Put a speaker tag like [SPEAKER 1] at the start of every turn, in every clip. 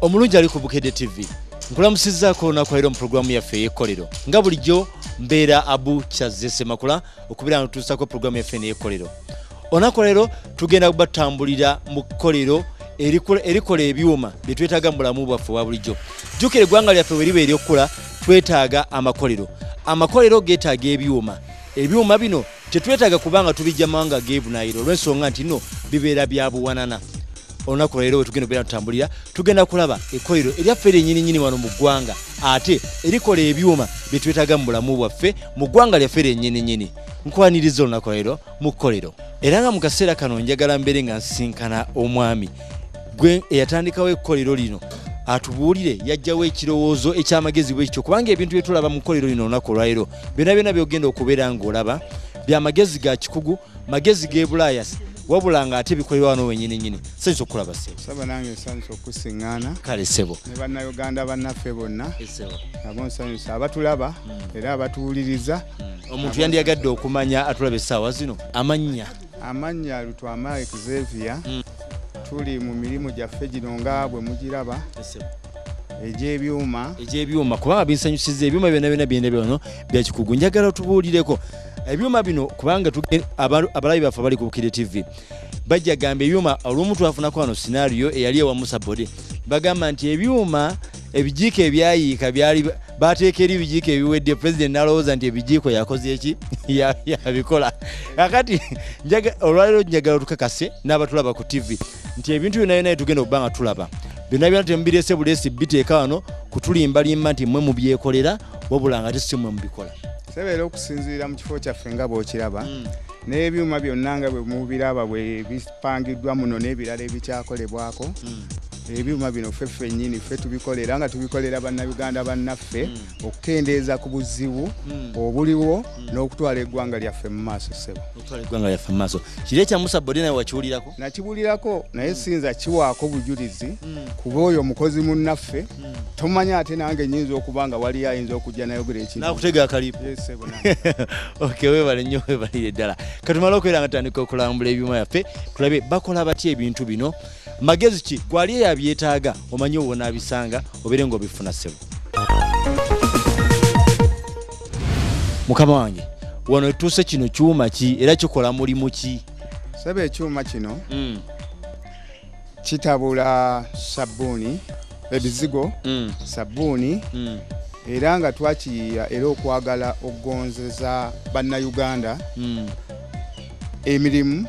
[SPEAKER 1] Omulungi ali ku Bukedde TV. Nkulamusizzaako olunaku lero mu programu yaffe ey'ekkolero. Nga bulijjo mbeera Abu Kyazze Ssemakula okubeera nga tutuusako programu yaffe n'ey'ekkolero. Olunaku lero tugenda kubatambulira mu kkolero erikola ebyuma bye twetaaga mu bulamu bwaffe obwa bulijjo. Jjukira eggwanga lyaffe bwe liba ery'okukula twetaaga amakolero. Amakolero geetaaga ebyuma. Ebyuma bino tetwetaaga kubanga tubijja mawanga g'ebunaayiro olw'ensonga nti no bibeera bya buwanana. Olunaku lero tugenda kubeera tutambulira tugenda kulaba ekkolero eryaffe lyennyini wano mu ggwanga ate erikola ebyuma bye twetaaga mu bulamu bwaffe mu ggwanga lyaffe lyennyini. Nkwaniriza olunaku lero mu kkolero. Era nga mu kaseera kano njagala mbeere nga nsisinkana omwami gwe eyatandikawo ekkolero lino atubuulire yajjawo ekirowoozo eky'amagezi bwe kityo kubanga ebintu bye tulaba mu kkolero lino olunaku olwaleero byonna byogenda okubeera ng'olaba by'amagezi ga kikugu magezi g'ebulaaya wabula nga ate bikolebwa wano wennyini. Ssanyusa okulaba ssebo.
[SPEAKER 2] Saba nange nsanyusa okusiŋŋaana.
[SPEAKER 1] Kale ssebo.
[SPEAKER 2] Ne bannayuganda bannaffe bonna. Nabo nsanyusa abatulaba era abatuwuliriza.
[SPEAKER 1] Omuntu yandiyagadde okumanya atulaba essaawa zino.
[SPEAKER 2] Amannya Lutwama Xavier. Tuli mu mirimu gyaffe gino nga bwe mugiraba. Egy'ebyuma
[SPEAKER 1] kubanga binsanyusiza ebyuma byonna bino bya kikugu. Njagala otubuulireko ebyuma bino kubanga abalabi baffe abali ku Bukedde TV bajja gamba ebyuma olw'omu twafunako wano scenario eyali ewa Musa Bode bagamba nti ebyuma ebijiiko ebyayiika byali bateeka eri ebijiiko ebiwedde President n'alowooza nti ebijiiko yakoze eki yabikola. Kakati olwaleero njagala tukakase n'abatulaba ku TV nti ebintu byonna tugenda okuba nga tulaba byonna temubireese buleesi biteeka wano kutulimbalimba nti mmwe mubyekolera wabula nga ate si mmwe mubikola.
[SPEAKER 2] Sebeera okusinziira mu kifo kyaffe nga bw'okiraba n'ebyuma byonna nga bwe mubiraba bwe bipangiddwa muno n'ebirala ebikyakolebwako ebyuma bino ffe nnyini ffe tubikolera nga tubikolera bannayuganda bannaffe okukendeeza ku buzibu obuliwo n'okutwala eggwanga lyaffe mu maaso.
[SPEAKER 1] Kiri ekya Musa Bode nawe wakiwulirako?
[SPEAKER 2] Nakiwulirako naye sinza kiwaako bujulizi kuba oyo mukozi munnaffe tomanya ate nange nnyinza okuba nga waliyo ayinza okujja nayogera ekintu.
[SPEAKER 1] Nakutega akalipo. Okay, weebale nnyo weebalire ddala. Katumala okubeera nga tutandika okulambula ebyuma yaffe tulabe bakola batya ebintu bino. Magezi ki gwali yabyetaaga omanye obona abisanga obeere ng'obifuna ssebo. Mukama wange wano etuuse kino kyuma ki era kikola mulimu ki?
[SPEAKER 2] Sebe ekyuma kino kitabula sabbuuni ebizigo sabbuuni era nga twakiyiiya era okwagala okugonzeza bannayuganda emirimu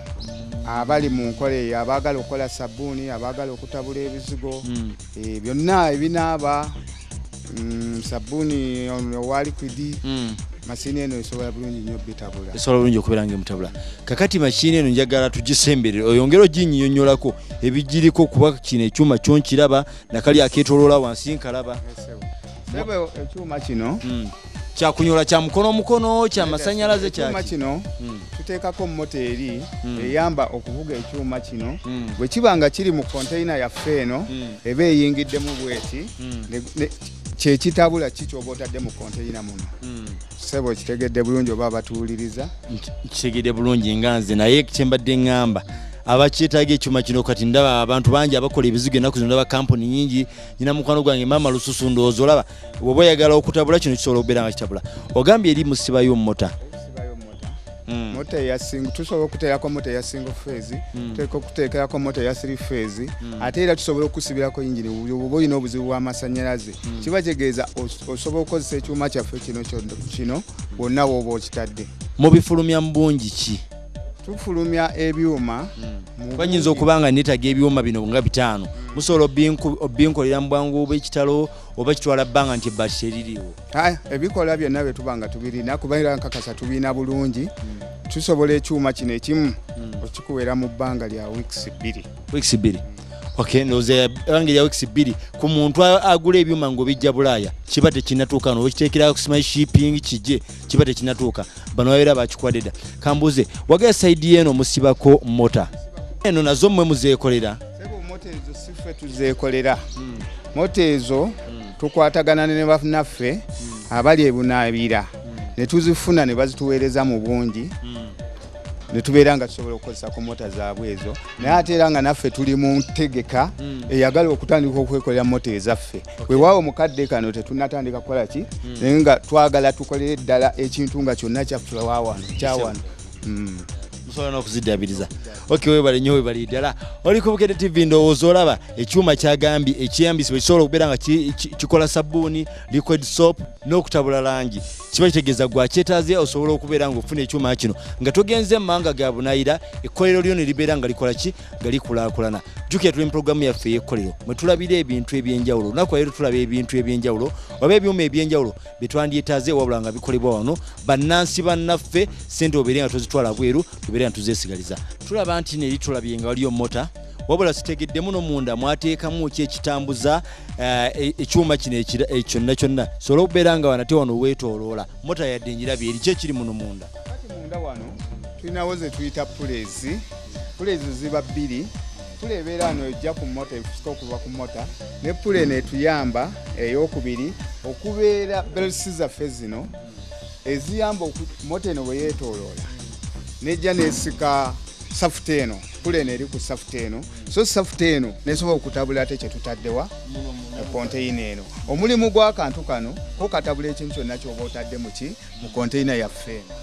[SPEAKER 2] abali mu nkola eyo abaagala okukola sabbuuni abaagala okutabula ebizigo byonna ebinaaba sabbuuni owa liquidi mashini eno esobola bulungi nnyo bitabula.
[SPEAKER 1] Esobola bulungi okubeera ng'emutabula. Kakati mashini eno njagala tugisemberere oyongere oginnyonnyolako ebigiriko kuba kino ekyuma kyonkiraba nakali akeetoloola wansi nkalaba.
[SPEAKER 2] Sebe ekyuma kino
[SPEAKER 1] kyakunyola kya mukono kya masannyalaze
[SPEAKER 2] ekyuma kino tuteekako moteri eyamba okuvuga ekyuma kino bwe kiba nga kiri mu konteyina yaffe eno eba eyingiddemu bweti kyekitabula kikyoba otadde mu konteyina muno. Sebo kitegedde bulungi oba abatuwuliriza?
[SPEAKER 1] Kitegedde bulungi nga nze naye kyembadde ngamba abakyetaaga ekyuma kino kati ndaba abantu bangi abakola ebizigo ennaku zino ndaba kampuni nyingi nyina mukwano gwange maama Lususu ndowooza olaba bw'oba oyagala okutabula kino kisobola okubeera nga kitabula. Ogambye eri musibayo mota.
[SPEAKER 2] Mota ya single tusobola okuteekako mota ya single phase okuteekako mota ya 3 phase ate era tusobola okusibirako yingini oba olina obuzibu bw'amasannyalaze kiba kitegeeza osobola okukozesa ekyuma kyaffe kino bwonna bw'oba okitadde.
[SPEAKER 1] Mubifulumya mu bungi ki?
[SPEAKER 2] Tufulumya ebyuma
[SPEAKER 1] banyinza okuba nga neetaaga ebyuma bino nga 5 musobola obinkolera mu bwangu bw'ekitalo oba kitwala bbanga nti ebbati teririiwo?
[SPEAKER 2] Ebikola byonna bye tuba nga tubirina kubeera nkakasa tubiina bulungi tusobola ekyuma kino ekimu okikuwera mu bbanga lya weeks 2.
[SPEAKER 1] Weeks 2. Okay, noze bangi ya weeks 2 ku muntu agula ebyuma ngo bijja Bulaaya kiba tekinatuuka no okiteekera ku smart shipping kije kiba tekinatuuka bano babera bakikwadeda kambuze wagaya side yeno musibako mota eno nazo mmwe muzeekolera
[SPEAKER 2] sebo mota ezo sife tuzeekolera mota ezo tukwatagana ne bafnaffe abali ebunaabira ne tuzifuna ne bazituweereza mu bungi ne tubeera nga tusobola okukozesa ku mota zaabwe ezo naye ate era nga naffe tuli mu ntegeka eyagala okutandika okwekolera mota ezaffe weewaawo mukadde kano tetunnatandika kukola ki naye nga twagala tukolere ddala ekintu nga kyonna kyaffe kyawano
[SPEAKER 1] musobola n'okuziddaabiriza okay webale nnyo webali ddala oli ku Bukedde TV ndowooza olaba ekyuma kyagambye ekyeyambisibwa kisobola okubeera nga kikola sabbuuni liquid soap n'okutabula langi kiba kitegeeza gwa kyetaaze osobola okubeera nga ofuna ekyuma kino nga togenze mu mawanga ga bunaayira ekkolero lyo ne libeera nga likola ki nga likulaakulana jjukira tuli mu pulogulaamu yaffe ey'ekkolero mwe tulabira ebintu eby'enjawulo olunaku leero tulaba ebintu eby'enjawulo oba ebyuma eby'enjawulo bye twandyetaaze wabula nga bikolebwa wano bannansi bannaffe ssente obeere nga tozitwala bweru tubeere nga tuzeesigaliza tulaba nti neeri tulabye nga waliyo mota wabula sitegedde muno munda mwateekamu ki ekitambuza ekyuma kino kyonna kyonna sobola okubeera nga wanate wano weetooloola mota yadde enjirabye eri ki ekiri muno munda
[SPEAKER 2] kati munda wano tulinawo ze tuyita pulezi ziba 2 pule ebeera wano ejja ku mota efuska okuva ku mota ne pule netuyamba ey'okubiri okubeera belsi zaffe zino eziyamba mota eno bwe yeetooloola nejja nesika safuta eno pule eno eri ku safuta eno so safuta eno nesobola okutabula ate kyetutaddewa konteyina eno omulimu gw'akantu kano ko katabula ekintu kyonna kyoba otadde mu konteyina yaffe eno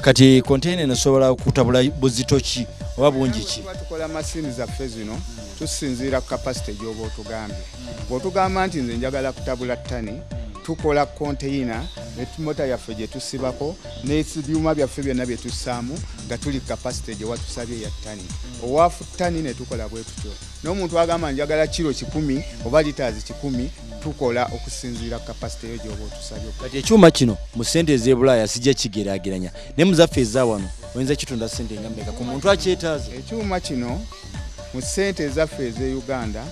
[SPEAKER 1] kati konteyina eno sobola okutabula buzito ki oba bungi ki
[SPEAKER 2] tukola masini zaffe zino tusinziira ku kapasite gy'oba otugambye bw'otugamba nti nze njagala kutabula ttani tukola konteyina mota yaffe gye tusibako n'ebyuma byaffe byonna bye tussaamu nga tuli kapasite gye watusabye ya ttani owaafu ttani ne tukola bwe tutyo n'omuntu agamba njagala kiro 10 oba litaazi 10 tukola okusinziira ku kapasite yo gy'oba otusabye
[SPEAKER 1] kati ekyuma kino mu ssente ez'e Bulaaya sijja kigeraageranya ne muzaffe eza wano oyinza kitunda ssente nga mmeka ku muntu akyetaaze
[SPEAKER 2] ekyuma kino mu ssente ezaffe ez'e Uganda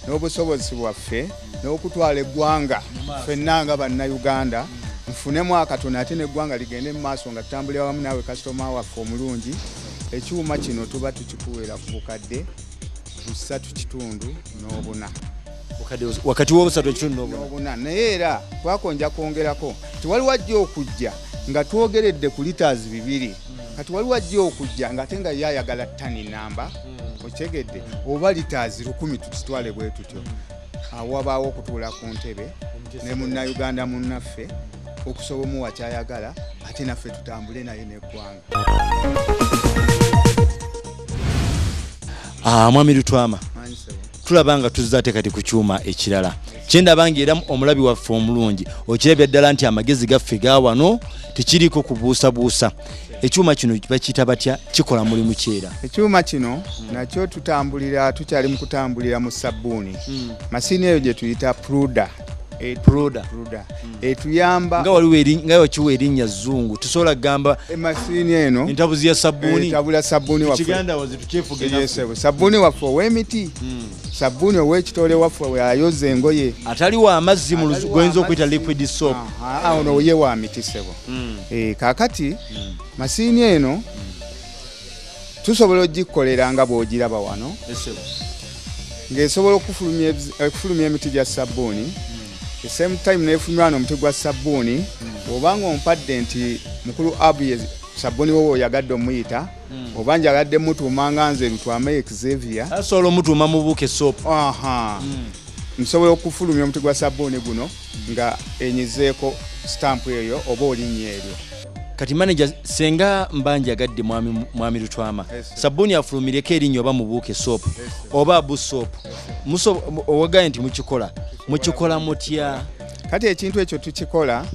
[SPEAKER 2] n'obusobozi bwaffe n'okutwala eggwanga ffenna nga bannayuganda nfunemu akatono ate n'eggwanga ligende mu maaso nga tutambulira wamu naawe kasitoma waffe omulungi ekyuma kino tuba tukikuweera ku bukadde 3.4
[SPEAKER 1] wakati w'3.4
[SPEAKER 2] naye era twakonja kwongerako tiwaliwo ajja okujja nga twogeredde ku litaazi 2 kati waliwo ajja okujja nga ate nga yayagala ttani namba okyegedde oba litaazi 10 tukitwale bwe tutyo awo wabaawo okutuula ku ntebe ne munnayuganda munnaffe okusobola omuwa kyayagala ate naffe tutambule naye n'eggwanga
[SPEAKER 1] Mwami Lutwama tulaba nga tuzzaate kati ku kyuma ekirala kyendabanga era omulabi waffe omulungi okirabya ddala nti amagezi gaffe ga wano tekiriko kubuusabuusa ekyuma kino bakiyita batya kikola mulimu kyera
[SPEAKER 2] ekyuma kino nakyo tukyali mu kutambulira mu sabbuuni masini eyo gye tuyita Pruda etuyamba
[SPEAKER 1] nga waliwo nga wakiwa erinnya zzungu tusobola kugamba
[SPEAKER 2] emasini eno
[SPEAKER 1] entabuzi ya sabbuuni
[SPEAKER 2] etabula sabbuuni waffe
[SPEAKER 1] kiganda wazi tukyefuge
[SPEAKER 2] sabbuuni waffe ow'emiti sabbuuni ow'ekitole waffe weayoza engoye
[SPEAKER 1] ataliwo amazzi mu goyinza okuyita liquid soap
[SPEAKER 2] ono ye wa miti sebo kaakati masini eno tusobola ogikolera nga bw'ogiraba wano ng'esobola okufulumya emiti gya sabbuuni the same time nefumya wano omuti gwa sabbuuni obanga ompadde nti mukulu abu sabbuuni wowe oyagadde omuyita oba njagadde mutuuma nga nze Lutwama Xavier
[SPEAKER 1] asobola omutuuma mu buuke soap
[SPEAKER 2] nsobola okufulumya omuti gwa sabbuuni guno nga enyizeeko stamp eyo oba olinnya eryo
[SPEAKER 1] kati manager senga mbanja gadde mwami Lutwama sabuni afulumireko erinnya oba mubuuke soap oba abu soap owagaye nti mukikola mutya
[SPEAKER 2] kati ekintu ekyo tukikola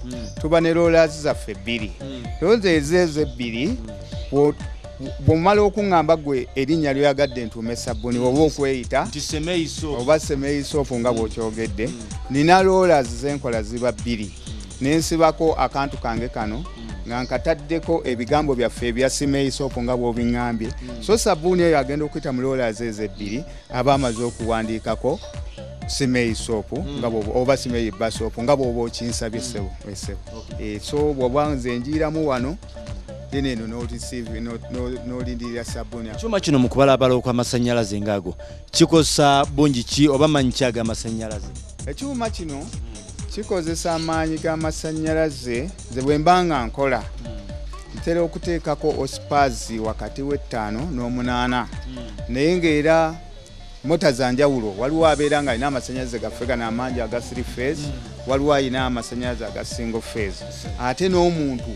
[SPEAKER 2] tuba ne rollers zaffe 2 rollers ezo 2 bw'omala okuŋŋamba gwe erinnya lyoyagadde ntuume sabbuuni oba okweyita oba semeyi soap nga bw'okyogedde nina rollers zenkola ziba 2 nensibako akantu kange kano nga nkataddeko ebigambo byaffe ebya Simei Soap nga bw'obiŋŋambye so sabbuuni eyo agenda okuyita mu rollers ezo ebbiri aba amaze okuwandiikako Simei Soap nga oba Simei Bar Soap nga bw'oba okinsabye ssebo so bw'oba nze njiiramu wano eno n'olindirira sabbuuni.
[SPEAKER 1] Ekyuma kino mu kubalabala okw'amasannyalaze ng'ago kikosa bungi ki oba maanyi ki ag'amasannyalaze?
[SPEAKER 2] Ekyuma kino kikozesa amaanyi g'amasannyalaze nze bwe mba nga nkola ntera okuteekako osipaazi wakati w'ettaano n'omunaana naye ng'era mota za njawulo waliwo abeera nga alina amasannyalaze gaffe gano amangi aga 3 phase waliwo alina amasannyalaze aga single phase ate n'omuntu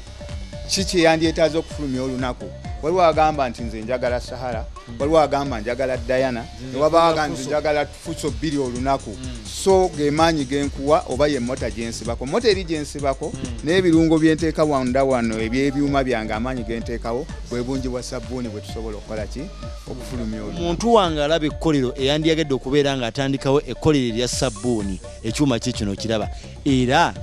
[SPEAKER 2] kiki yandyetaaza okufulumya olunaku waliwo agamba nti nze njagala Sahara waliwo agamba njagala Diana newabaaga nti njagala Fuso 2 olunaku so gemaanyi genkuwa oba ye mota gyensibako mota eri gyensibako n'ebirungo byenteeka wanda wano ebyebyuma byange amaanyi genteekawo bwe bungi bwa sabbuuni bwe tusobola okukola ki okufulumya olunaku. Omuntu
[SPEAKER 1] wange alaba ekkolero eyandiyagedde okubeera ng'atandikawo ekkolero erya sabbuuni ekyuma ki kino kiraba era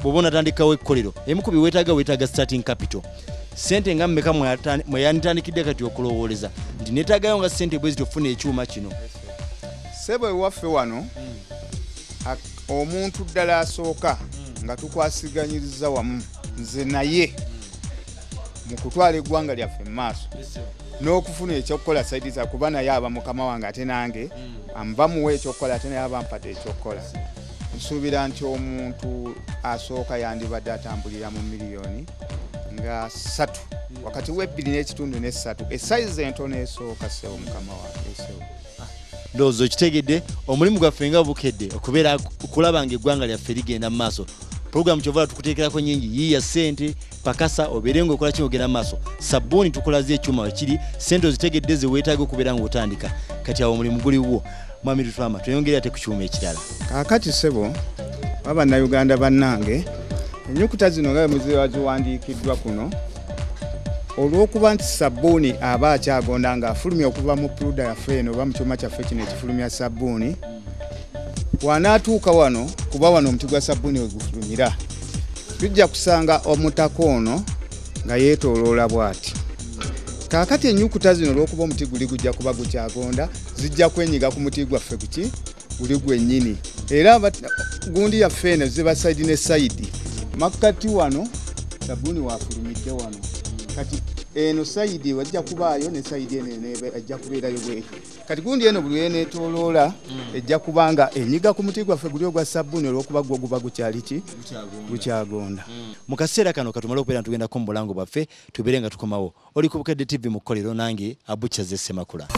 [SPEAKER 1] bw'oba onatandikawo ekkolero emu ku weetaaga starting capital sente nga mmeka mwe yanditandikidde kati okulowooleza nti neetaagayo nga sente bwe zitofuna ekyuma kino?
[SPEAKER 2] Ssebo ewaffe wano omuntu ddala asooka nga tukwasiganyiriza wamu nze naye mu kutwala eggwanga lyaffe mu maaso n'okufuna ekyokukola saidi za kuba naye aba mukama wange ate nange bamuwa ekyokukola ate naye aba mpadde ekyokukola. Nsuubira nti omuntu asooka yandibadde atambulira mu miliyoni nga 3 wakati w'ebbiri n'ekitundu ne 3 esayizi entono esooka ssebo mukama wange ssebo.
[SPEAKER 1] Ndowooza okitegedde omulimu gwaffe nga bukedde okubeera okulaba nga eggwanga lyaffe ligenda mu maaso. Programu kyovala tukuteekerako nyingi yiya ssente pakasa obeere ng'okola kino ogenda mu maaso. Sabbuuni tukulaze ekyuma wekiri ssente ozitegedde ze weetaaga okubeera ng'otandika kati awo omulimu guliwo. Mwami Lutwama tweyongere ate ku kyuma ekirala.
[SPEAKER 2] Kaakati ssebo bannayuganda bannange ennyukuta zino nga bwe ziwandiikiddwa kuno olw'okuba nti sabbuuni aba akyagonda ng'afulumya okuva mu puluda yaffe eno oba mu kyuma kyaffe kino ekifulumya sabbuuni wanaatuuka wano kuba wano omuti gwa sabbuuni we gufulumira tujja kusanga omutaka ono nga yeetooloola bw'ati. Kaakati ennyukuta zino olw'okuba omuti guli gujja kuba gukyagonda zijja kwenyiga ku muti gwaffe guki guli gwennyini era gundi yaffe eno ziba sayidi ne sayidi makkati wano sabbuuni wafulumidde wano kati eno sayidi wajja kubaayo ne sayidi eno ejja kubeerayo bweri kati gundi eno buli eneetooloola ejja kubanga enyiga ku muti gwaffe guli ogwa sabbuuni olw'okuba gwo guba gukyali ki gukyagonda.
[SPEAKER 1] Mu kaseera kano katumale okubeera ntugenda ku mubulango bwaffe tubeere nga tukomawo oli ku Bukedde TV mu kkolero nange Abu Kyaze Ssemakula.